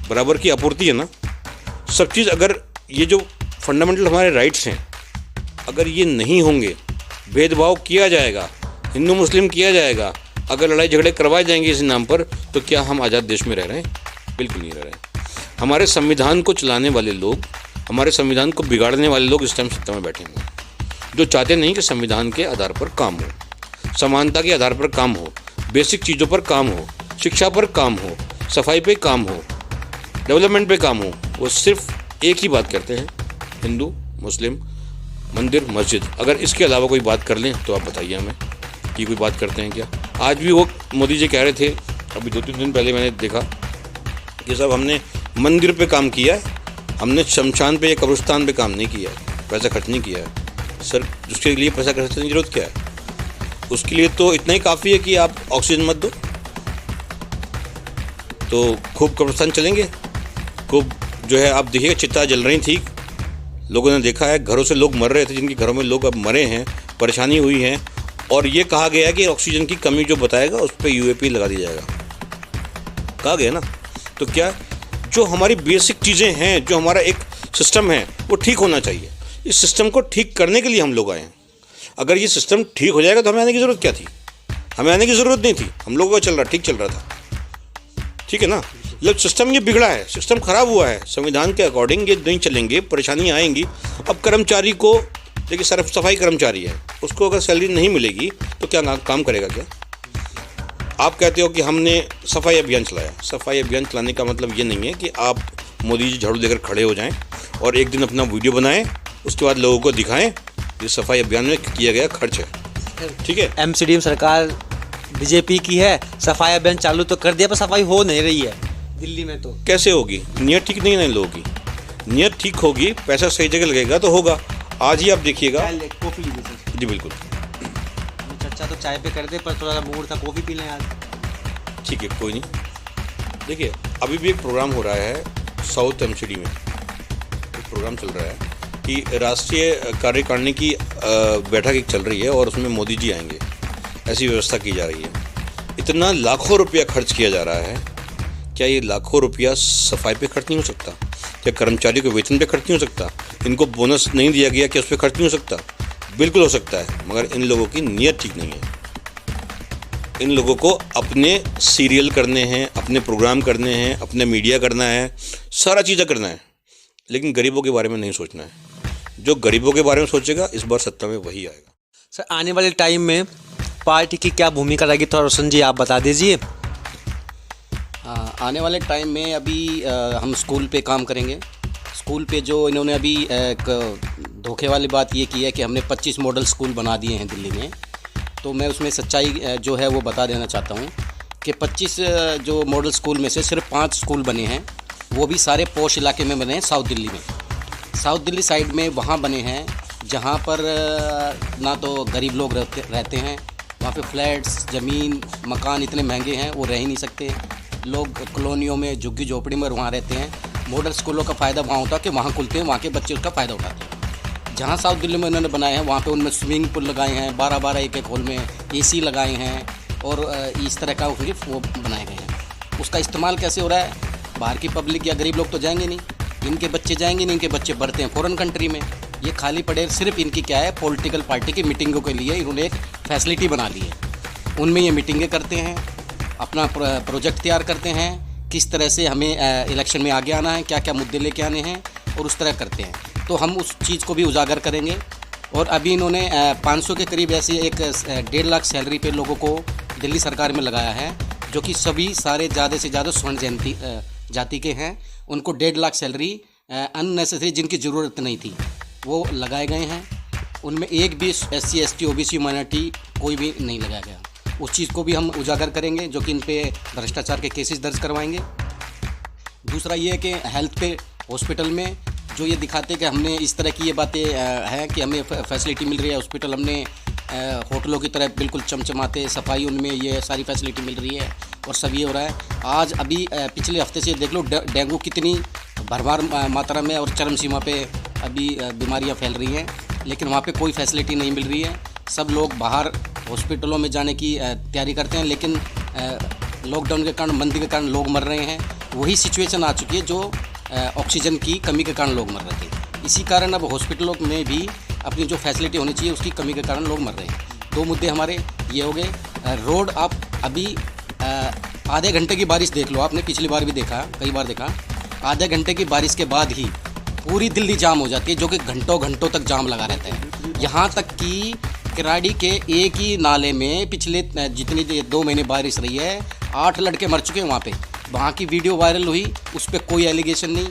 Speaker 1: बराबर की आपूर्ति है ना, सब चीज़। अगर ये जो फंडामेंटल हमारे राइट्स हैं, अगर ये नहीं होंगे, भेदभाव किया जाएगा, हिंदू मुस्लिम किया जाएगा, अगर लड़ाई झगड़े करवाए जाएंगे इस नाम पर, तो क्या हम आज़ाद देश में रह रहे हैं? बिल्कुल नहीं रह रहे। हमारे संविधान को चलाने वाले लोग, हमारे संविधान को बिगाड़ने वाले लोग इस टाइम सत्ता में बैठे हैं, जो चाहते नहीं कि संविधान के आधार पर काम हो, समानता के आधार पर काम हो, बेसिक चीज़ों पर काम हो, शिक्षा पर काम हो, सफाई पे काम हो, डेवलपमेंट पे काम हो। वो सिर्फ एक ही बात करते हैं, हिंदू मुस्लिम, मंदिर मस्जिद। अगर इसके अलावा कोई बात कर लें तो आप बताइए हमें कि कोई बात करते हैं क्या? आज भी वो मोदी जी कह रहे थे, अभी 2-3 दिन पहले मैंने देखा कि साहब हमने मंदिर पे काम किया है, हमने शमशान पे या कब्रिस्तान पे काम नहीं किया है, पैसा खर्च नहीं किया है। सर, उसके लिए पैसा खर्च करने की जरूरत क्या है? उसके लिए तो इतना ही काफ़ी है कि आप ऑक्सीजन मत दो, तो खूब कब्रिस्तान चलेंगे, खूब जो है। आप देखिएगा, चिता जल रही थी, लोगों ने देखा है, घरों से लोग मर रहे थे, जिनके घरों में लोग अब मरे हैं, परेशानी हुई है, और ये कहा गया है कि ऑक्सीजन की कमी जो बताएगा उस पर यूएपी लगा दिया जाएगा, कहा गया ना। तो क्या जो हमारी बेसिक चीज़ें हैं, जो हमारा एक सिस्टम है वो ठीक होना चाहिए। इस सिस्टम को ठीक करने के लिए हम लोग आए हैं। अगर ये सिस्टम ठीक हो जाएगा तो हमें आने की ज़रूरत क्या थी? हमें आने की ज़रूरत नहीं थी, हम लोगों का ठीक चल रहा था, ठीक है ना। जब सिस्टम ये बिगड़ा है, सिस्टम ख़राब हुआ है, संविधान के अकॉर्डिंग ये नहीं चलेंगे, परेशानियाँ आएंगी। अब कर्मचारी को देखिए, साफ सफाई कर्मचारी है, उसको अगर सैलरी नहीं मिलेगी तो क्या काम करेगा क्या? आप कहते हो कि हमने सफाई अभियान चलाया। सफाई अभियान चलाने का मतलब ये नहीं है कि आप मोदी जी झाड़ू लेकर खड़े हो जाएं और एक दिन अपना वीडियो बनाएं, उसके बाद लोगों को दिखाएं ये सफाई अभियान में किया गया खर्च है, ठीक है।
Speaker 3: एमसीडीएम सरकार बीजेपी की है, सफाई अभियान चालू तो कर दिया पर सफाई हो नहीं रही है दिल्ली में। तो
Speaker 1: कैसे होगी? नीयत ठीक नहीं है इन लोगों की। नीयत ठीक होगी, पैसा सही जगह लगेगा तो होगा। आज ही आप देखिएगा।
Speaker 3: कॉफ़ी लीजिए।
Speaker 1: जी बिल्कुल।
Speaker 3: चर्चा तो चाय पे करते पर थोड़ा मूड था कॉफ़ी पी लें आज।
Speaker 1: ठीक है, कोई नहीं। देखिए, अभी भी एक प्रोग्राम हो रहा है साउथ एमसीडी में, एक प्रोग्राम चल रहा है कि राष्ट्रीय कार्यकारिणी की बैठक एक चल रही है और उसमें मोदी जी आएंगे, ऐसी व्यवस्था की जा रही है। इतना लाखों रुपया खर्च किया जा रहा है, क्या ये लाखों रुपया सफाई पे खर्च नहीं हो सकता? क्या कर्मचारी को वेतन पे खर्च नहीं हो सकता? इनको बोनस नहीं दिया गया, क्या उस पर खर्च नहीं हो सकता? बिल्कुल हो सकता है, मगर इन लोगों की नीयत ठीक नहीं है। इन लोगों को अपने सीरियल करने हैं, अपने प्रोग्राम करने हैं, अपने मीडिया करना है, सारा चीज़ें करना है, लेकिन गरीबों के बारे में नहीं सोचना है। जो गरीबों के बारे में सोचेगा इस बार सत्ता में वही आएगा।
Speaker 3: सर, आने वाले टाइम में पार्टी की क्या भूमिका रहेगी थोड़ा रोशन जी आप बता दीजिए।
Speaker 2: आने वाले टाइम में अभी हम स्कूल पे काम करेंगे। स्कूल पे जो इन्होंने अभी एक धोखे वाली बात ये की है कि हमने 25 मॉडल स्कूल बना दिए हैं दिल्ली में, तो मैं उसमें सच्चाई जो है वो बता देना चाहता हूँ कि 25 जो मॉडल स्कूल में से सिर्फ 5 स्कूल बने हैं, वो भी सारे पॉश इलाके में बने हैं। साउथ दिल्ली में, साउथ दिल्ली साइड में वहाँ बने हैं जहाँ पर ना तो गरीब लोग रहते हैं, वहाँ पे फ्लैट्स, ज़मीन, मकान इतने महंगे हैं वो रह ही नहीं सकते। लोग कॉलोनियों में, झुग्गी झोपड़ी में वहाँ रहते हैं। मॉडल स्कूलों का फ़ायदा वहाँ होता है कि वहाँ खुलते हैं, वहाँ के बच्चे उसका फ़ायदा उठाते हैं। जहाँ साउथ दिल्ली में उन्होंने बनाए हैं वहाँ पे उनमें स्विमिंग पूल लगाए हैं, 12-12 एक हॉल में AC लगाए हैं और इस तरह का वो बनाए गए हैं। उसका इस्तेमाल कैसे हो रहा है? बाहर की पब्लिक या गरीब लोग तो जाएंगे नहीं, इनके बच्चे जाएंगे नहीं, इनके बच्चे बढ़ते हैं फ़ॉरेन कंट्री में। ये खाली पड़े सिर्फ इनकी क्या है, पॉलिटिकल पार्टी की मीटिंगों के लिए इन्होंने एक फैसिलिटी बना ली है। उनमें ये मीटिंगें करते हैं, अपना प्रोजेक्ट तैयार करते हैं, किस तरह से हमें इलेक्शन में आगे आना है, क्या क्या मुद्दे लेके आने हैं और उस तरह करते हैं। तो हम उस चीज़ को भी उजागर करेंगे। और अभी इन्होंने 500 के करीब ऐसे एक 1.5 लाख सैलरी पे लोगों को दिल्ली सरकार में लगाया है, जो कि सभी सारे ज़्यादा से ज़्यादा स्वर्ण जाति के हैं। उनको 1.5 लाख सैलरी अननेसेसरी जिनकी ज़रूरत नहीं थी वो लगाए गए हैं। उनमें एक भी SC ST OBC माइनॉरिटी कोई भी नहीं लगाया गया। उस चीज़ को भी हम उजागर करेंगे, जो कि इन पे भ्रष्टाचार के केसेस दर्ज करवाएंगे। दूसरा ये है कि हेल्थ पे हॉस्पिटल में जो ये दिखाते हैं कि हमने इस तरह की ये बातें हैं कि हमें फैसिलिटी मिल रही है, हॉस्पिटल हमने होटलों की तरह बिल्कुल चमचमाते, सफाई उनमें ये सारी फैसिलिटी मिल रही है और सब ये हो रहा है। आज अभी पिछले हफ्ते से देख लो डेंगू कितनी भरमार मात्रा में और चरम सीमा पे अभी बीमारियां फैल रही हैं, लेकिन वहाँ पे कोई फैसिलिटी नहीं मिल रही है। सब लोग बाहर हॉस्पिटलों में जाने की तैयारी करते हैं, लेकिन लॉकडाउन के कारण, मंदी के कारण लोग मर रहे हैं। वही सिचुएशन आ चुकी है जो ऑक्सीजन की कमी के कारण लोग मर रहे थे। इसी कारण अब हॉस्पिटलों में भी अपनी जो फैसिलिटी होनी चाहिए उसकी कमी के कारण लोग मर रहे हैं। 2 मुद्दे हमारे ये हो गए। रोड आप अभी आधे घंटे की बारिश देख लो, आपने पिछली बार भी देखा, कई बार देखा, आधे घंटे की बारिश के बाद ही पूरी दिल्ली जाम हो जाती है, जो कि घंटों घंटों तक जाम लगा रहता है। यहाँ तक कि किराड़ी के एक ही नाले में पिछले जितनी 2 महीने बारिश रही है 8 लड़के मर चुके हैं वहाँ पे। वहाँ की वीडियो वायरल हुई, उस पर कोई एलिगेशन नहीं।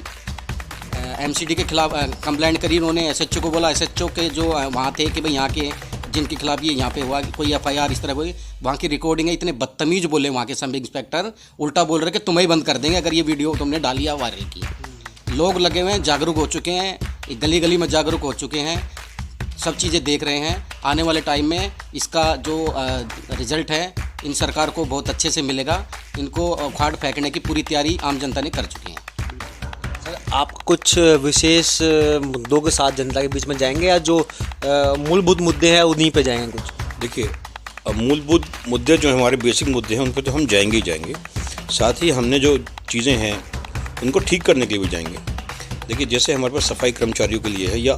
Speaker 2: MCD के खिलाफ कंप्लेंट करी उन्होंने, SHO को बोला, SHO के जो वहाँ थे कि भाई यहाँ के जिनके खिलाफ ये यहाँ पे हुआ कोई FIR इस तरह हुई, वहाँ की रिकॉर्डिंग है। इतने बदतमीज बोले वहाँ के सब इंस्पेक्टर, उल्टा बोल रहे कि तुम्हें ही बंद कर देंगे अगर ये वीडियो तुमने डाली या वायरल की। लोग लगे हुए हैं, जागरूक हो चुके हैं, गली गली में जागरूक हो चुके हैं, सब चीज़ें देख रहे हैं। आने वाले टाइम में इसका जो रिज़ल्ट है इन सरकार को बहुत अच्छे से मिलेगा। इनको उखाड़ फेंकने की पूरी तैयारी आम जनता ने कर चुकी है।
Speaker 3: सर, आप कुछ विशेष मुद्दों के साथ जनता के बीच में जाएंगे या जो मूलभूत मुद्दे हैं उन्हीं पे जाएंगे कुछ?
Speaker 1: देखिए, अब मूलभूत मुद्दे जो हमारे बेसिक मुद्दे हैं उन पर तो हम जाएंगे ही जाएंगे, साथ ही हमने जो चीज़ें हैं उनको ठीक करने के लिए भी जाएंगे। देखिए, जैसे हमारे पास सफाई कर्मचारियों के लिए है या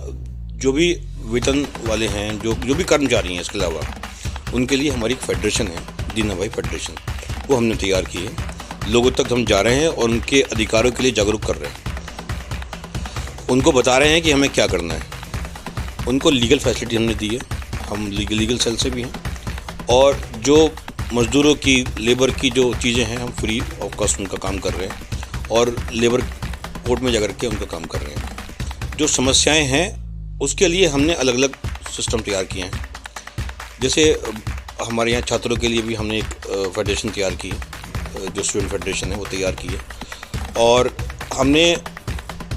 Speaker 1: जो भी वेतन वाले हैं, जो भी कर्मचारी हैं, इसके अलावा उनके लिए हमारी एक फेडरेशन है, दीना भाई फेडरेशन, वो हमने तैयार की है। लोगों तक हम जा रहे हैं और उनके अधिकारों के लिए जागरूक कर रहे हैं, उनको बता रहे हैं कि हमें क्या करना है। उनको लीगल फैसिलिटी हमने दी है, हम लीगल सेल से भी हैं, और जो मज़दूरों की लेबर की जो चीज़ें हैं हम फ्री ऑफ कॉस्ट उनका काम कर रहे हैं और लेबर कोर्ट में जाकर के उनका काम कर रहे हैं। जो समस्याएं हैं उसके लिए हमने अलग अलग सिस्टम तैयार किए हैं। जैसे हमारे यहाँ छात्रों के लिए भी हमने एक फेडरेशन तैयार की है, जो स्टूडेंट फेडरेशन है वो तैयार की है। और हमने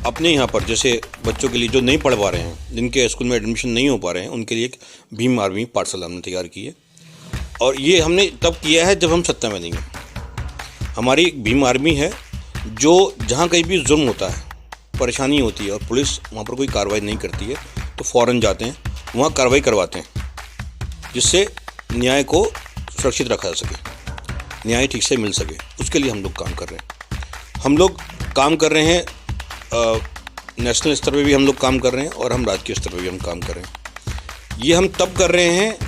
Speaker 1: अपने यहाँ पर जैसे बच्चों के लिए जो नहीं पढ़ पा रहे हैं, जिनके स्कूल में एडमिशन नहीं हो पा रहे हैं, उनके लिए एक भीम आर्मी पाठशाला हमने तैयार की है। और ये हमने तब किया है जब हम सत्ता में नहीं हैं। हमारी एक भीम आर्मी है जो जहाँ कहीं भी जुल्म होता है, परेशानी होती है और पुलिस वहाँ पर कोई कार्रवाई नहीं करती है, तो फ़ौरन जाते हैं, वहाँ कार्रवाई करवाते हैं, जिससे न्याय को सुरक्षित रखा जा सके, न्याय ठीक से मिल सके। उसके लिए हम लोग काम कर रहे हैं। हम लोग काम कर रहे हैं नेशनल स्तर पे भी हम लोग काम कर रहे हैं और हम राज्य स्तर पे भी हम काम कर रहे हैं। ये हम तब कर रहे हैं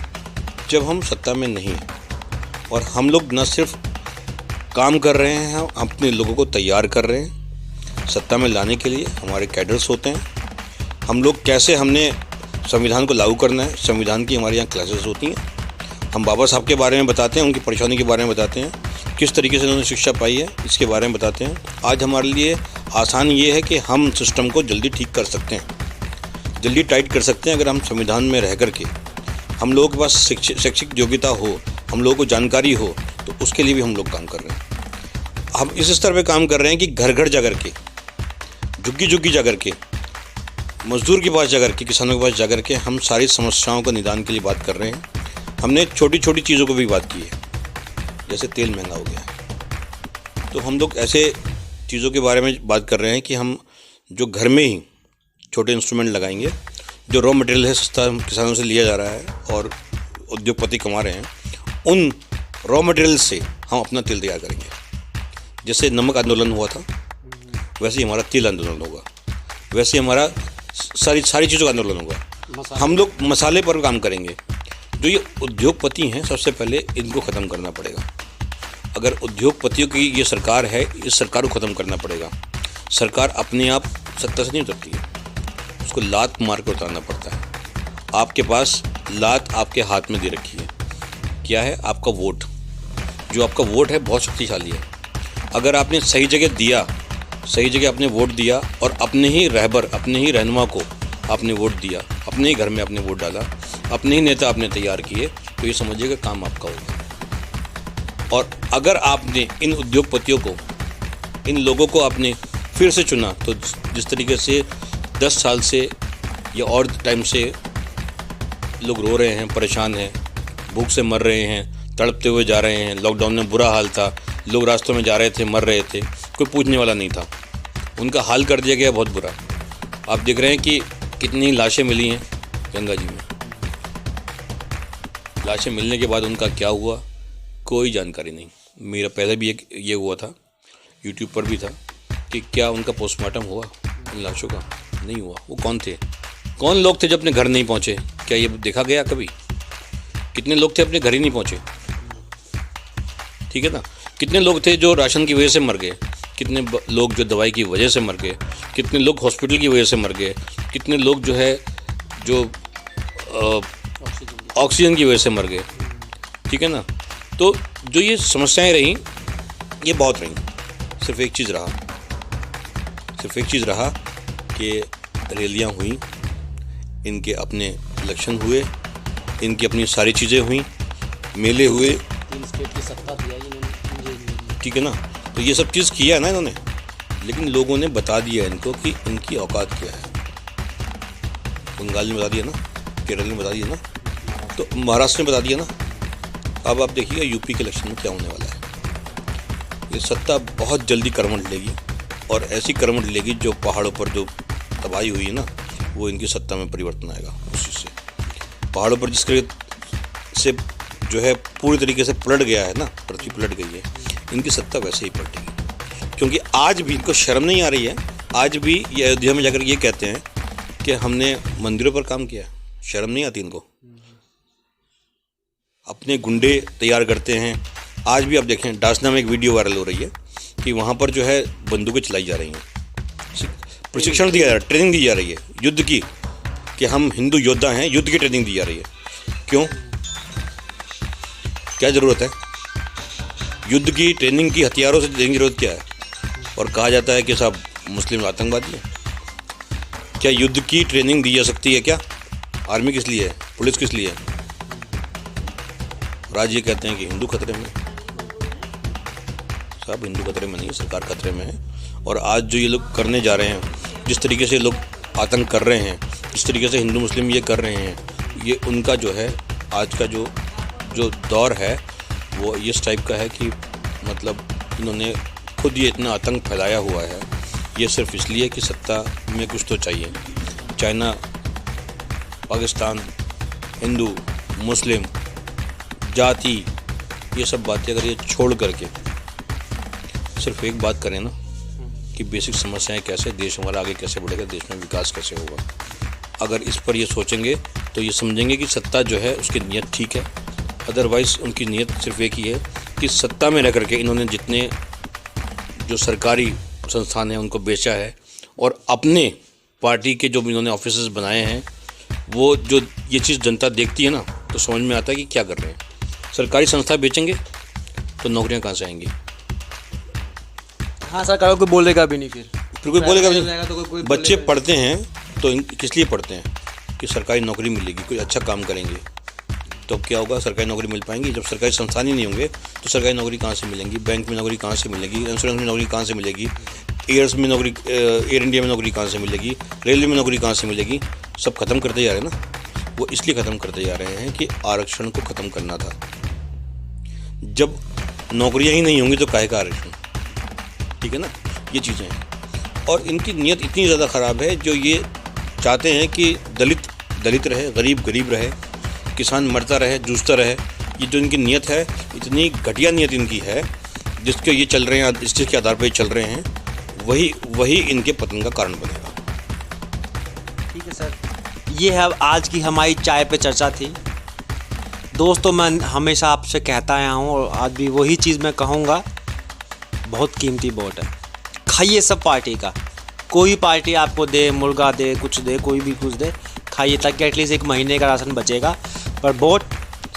Speaker 1: जब हम सत्ता में नहीं हैं, और हम लोग न सिर्फ काम कर रहे हैं, हम अपने लोगों को तैयार कर रहे हैं सत्ता में लाने के लिए। हमारे कैडर्स होते हैं, हम लोग कैसे हमने संविधान को लागू करना है, संविधान की हमारे यहाँ क्लासेस होती हैं। हम बाबा साहब के बारे में बताते हैं, उनकी परेशानी के बारे में बताते हैं, किस तरीके से उन्होंने शिक्षा पाई है इसके बारे में बताते हैं। आज हमारे लिए आसान ये है कि हम सिस्टम को जल्दी ठीक कर सकते हैं, जल्दी टाइट कर सकते हैं अगर हम संविधान में रह कर के, हम लोगों के पास शैक्षिक योग्यता हो, हम लोगों को जानकारी हो, तो उसके लिए भी हम लोग काम कर रहे हैं। हम इस स्तर पे काम कर रहे हैं कि घर घर जाकर के, झुग्गी झुग्गी जाकर के, मजदूर के पास जाकर के, किसानों के पास जाकर के हम सारी समस्याओं का निदान के लिए बात कर रहे हैं। हमने छोटी छोटी चीज़ों को भी बात की है, जैसे तेल महंगा हो गया, तो हम लोग ऐसे चीज़ों के बारे में बात कर रहे हैं कि हम जो घर में ही छोटे इंस्ट्रूमेंट लगाएंगे, जो रॉ मटेरियल है सस्ता किसानों से लिया जा रहा है और उद्योगपति कमा रहे हैं, उन रॉ मटेरियल से हम अपना तेल तैयार करेंगे। जैसे नमक आंदोलन हुआ था, वैसे ही हमारा तेल आंदोलन होगा, वैसे ही हमारा सारी चीज़ों का आंदोलन होगा। हम लोग मसाले पर काम करेंगे। जो ये उद्योगपति हैं, सबसे पहले इनको ख़त्म करना पड़ेगा। अगर उद्योगपतियों की ये सरकार है, इस सरकार को ख़त्म करना पड़ेगा। सरकार अपने आप सत्ता से नहीं उतरती है, उसको लात मार कर उतारना पड़ता है। आपके पास लात आपके हाथ में दे रखी है, क्या है? आपका वोट। जो आपका वोट है बहुत शक्तिशाली है। अगर आपने सही जगह दिया, सही जगह आपने वोट दिया और अपने ही रहबर, अपने ही रहनुमा को आपने वोट दिया, अपने ही घर में आपने वोट डाला, अपने ही नेता आपने तैयार किए, तो ये समझिएगा काम आपका होगा। और अगर आपने इन उद्योगपतियों को, इन लोगों को आपने फिर से चुना, तो जिस तरीके से 10 साल से या और टाइम से लोग रो रहे हैं, परेशान हैं, भूख से मर रहे हैं, तड़पते हुए जा रहे हैं, लॉकडाउन में बुरा हाल था, लोग रास्तों में जा रहे थे, मर रहे थे, कोई पूछने वाला नहीं था, उनका हाल कर दिया गया बहुत बुरा। आप देख रहे हैं कि कितनी लाशें मिली हैं गंगा जी में। लाशें मिलने के बाद उनका क्या हुआ, कोई जानकारी नहीं। मेरा पहले भी एक ये हुआ था, यूट्यूब पर भी था, कि क्या उनका पोस्टमार्टम हुआ उन लाशों का? नहीं हुआ। वो कौन थे, कौन लोग थे जो अपने घर नहीं पहुँचे? क्या ये देखा गया कभी? कितने लोग थे अपने घर ही नहीं पहुँचे? ठीक है ना। कितने लोग थे जो राशन की वजह से मर गए, कितने लोग जो दवाई की वजह से मर गए, कितने लोग हॉस्पिटल की वजह से मर गए, कितने लोग जो है जो ऑक्सीजन की वजह से मर गए। ठीक है ना। तो जो ये समस्याएं रहीं, ये बहुत रहीं। सिर्फ एक चीज़ रहा कि रैलियाँ हुई, इनके अपने इलेक्शन हुए, इनकी अपनी सारी चीज़ें हुई, मेले हुए,
Speaker 2: 3 स्टेट की सत्ता दिया इन्होंने।
Speaker 1: ठीक है ना। तो ये सब चीज़ किया है ना इन्होंने, लेकिन लोगों ने बता दिया इनको कि इनकी औकात क्या है। बंगाल ने बता दिया ना, केरल ने बता दिया ना, तो महाराष्ट्र ने बता दिया ना। अब आप देखिएगा यूपी के इलेक्शन में क्या होने वाला है। ये सत्ता बहुत जल्दी करवट लेगी, और ऐसी करवट लेगी जो पहाड़ों पर जो तबाही हुई है ना, वो इनकी सत्ता में परिवर्तन आएगा। उसी से पहाड़ों पर जिस तरह से जो है पूरी तरीके से पलट गया है ना, पृथ्वी पलट गई है, इनकी सत्ता वैसे ही पलटेगी। क्योंकि आज भी इनको शर्म नहीं आ रही है, आज भी ये अयोध्या में जाकर ये कहते हैं कि हमने मंदिरों पर काम किया। शर्म नहीं आती इनको? अपने गुंडे तैयार करते हैं। आज भी आप देखें, डासना में एक वीडियो वायरल हो रही है कि वहाँ पर जो है बंदूकें चलाई जा रही हैं, प्रशिक्षण दिया जा रहा है, ट्रेनिंग दी जा रही है युद्ध की, कि हम हिंदू योद्धा हैं, युद्ध की ट्रेनिंग दी जा रही है। क्यों? क्या ज़रूरत है युद्ध की ट्रेनिंग की? हथियारों से देने की ज़रूरत क्या है? और कहा जाता है कि साहब मुस्लिम आतंकवादी हैं। क्या युद्ध की ट्रेनिंग दी जा सकती है क्या? आर्मी किस लिए है, पुलिस किस लिए है? और आज ये कहते हैं कि हिंदू खतरे में। साहब हिंदू खतरे में नहीं, सरकार खतरे में है। और आज जो ये लोग करने जा रहे हैं, जिस तरीके से लोग आतंक कर रहे हैं, जिस तरीके से हिंदू मुस्लिम ये कर रहे हैं, ये उनका जो है आज का जो दौर है वो इस टाइप का है कि मतलब इन्होंने खुद ये इतना आतंक फैलाया हुआ है, ये सिर्फ इसलिए कि सत्ता में कुछ तो चाहिए। चाइना, पाकिस्तान, हिंदू मुस्लिम, जाति, ये सब बातें अगर ये छोड़ करके सिर्फ एक बात करें ना कि बेसिक समस्याएं कैसे, देश हमारा आगे कैसे बढ़ेगा, देश में विकास कैसे होगा, अगर इस पर ये सोचेंगे तो ये समझेंगे कि सत्ता जो है उसकी नीयत ठीक है। अदरवाइज़ उनकी नीयत सिर्फ एक ही है कि सत्ता में रह करके इन्होंने जितने जो सरकारी संस्थान हैं उनको बेचा है, और अपने पार्टी के जो इन्होंने ऑफिसेस बनाए हैं, वो जो ये चीज़ जनता देखती है ना तो समझ में आता है कि क्या कर रहे हैं। सरकारी संस्था बेचेंगे तो नौकरियां कहाँ से आएंगी?
Speaker 3: हाँ, सरकार को बोलेगा भी नहीं, फिर
Speaker 1: कोई बोलेगा भी
Speaker 3: तो
Speaker 1: नहीं। बच्चे पढ़ते हैं तो किस लिए पढ़ते हैं? कि सरकारी नौकरी मिलेगी, कोई अच्छा काम करेंगे। तो अब क्या होगा? सरकारी नौकरी मिल पाएंगी? जब सरकारी संस्थान ही नहीं होंगे तो सरकारी नौकरी कहाँ से मिलेंगी? बैंक में नौकरी कहाँ से मिलेगी? इंश्योरेंस में नौकरी कहाँ से मिलेगी? एयर इंडिया में नौकरी कहाँ से मिलेगी? रेलवे में नौकरी कहाँ से मिलेगी? सब खत्म करते जा रहे हैं ना। वो इसलिए ख़त्म करते जा रहे हैं कि आरक्षण को ख़त्म करना था। जब नौकरियां ही नहीं होंगी तो काहे का आरक्षण? ठीक है ना, ये चीज़ें हैं। और इनकी नीयत इतनी ज़्यादा ख़राब है, जो ये चाहते हैं कि दलित दलित रहे, गरीब गरीब रहे, किसान मरता रहे, जूझता रहे। ये जो इनकी नीयत है, इतनी घटिया नीयत इनकी है, जिसके ये चल रहे हैं, इस चीज़ के आधार पर ये चल रहे हैं, वही इनके पतन का कारण बनेगा।
Speaker 3: ठीक है सर, ये है आज की हमारी चाय पे चर्चा थी। दोस्तों, मैं हमेशा आपसे कहता आया हूँ और आज भी वही चीज़ मैं कहूँगा, बहुत कीमती वोट है। खाइए सब पार्टी का, कोई पार्टी आपको दे, मुर्गा दे, कुछ दे, कोई भी कुछ दे, खाइए ताकि एटलीस्ट एक महीने का राशन बचेगा। पर वोट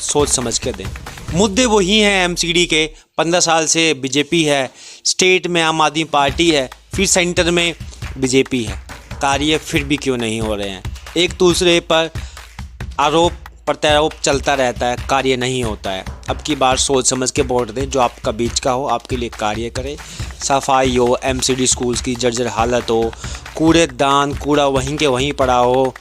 Speaker 3: सोच समझ के दें। मुद्दे वही हैं एमसीडी के, 15 साल से बीजेपी है, स्टेट में आम आदमी पार्टी है, फिर सेंटर में बीजेपी है। कार्य फिर भी क्यों नहीं हो रहे हैं? एक दूसरे पर आरोप प्रत्यारोप चलता रहता है, कार्य नहीं होता है। अब की बार सोच समझ के वोट दें, जो आपका बीच का हो, आपके लिए कार्य करे। सफाई हो, एमसीडी स्कूल्स की जर्जर हालत हो, कूड़ेदान कूड़ा वहीं के वहीं पड़ा हो,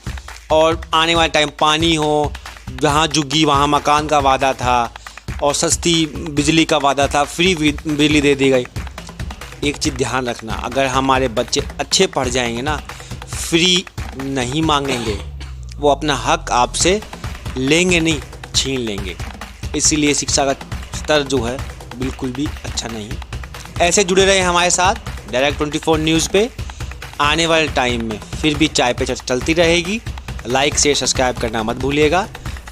Speaker 3: और आने वाले टाइम पानी हो, जहाँ झुग्गी वहाँ मकान का वादा था, और सस्ती बिजली का वादा था, फ्री बिजली दे दी गई। एक चीज़ ध्यान रखना, अगर हमारे बच्चे अच्छे पढ़ जाएंगे ना, फ्री नहीं मांगेंगे, वो अपना हक आपसे लेंगे नहीं, छीन लेंगे। इसीलिए शिक्षा का स्तर जो है बिल्कुल भी अच्छा नहीं। ऐसे जुड़े रहे हमारे साथ डायरेक्ट 24 न्यूज़ पे। आने वाले टाइम में फिर भी चाय पे चलती रहेगी। लाइक शेयर सब्सक्राइब करना मत भूलिएगा,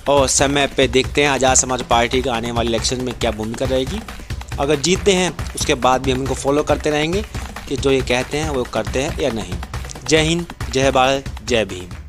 Speaker 3: और समय पे देखते हैं आज़ाद समाज पार्टी का आने वाले इलेक्शन में क्या भूमिका रहेगी। अगर जीतते हैं उसके बाद भी हम इनको फॉलो करते रहेंगे कि जो ये कहते हैं वो करते हैं या नहीं। जय हिंद, जय भारत, जय भीम।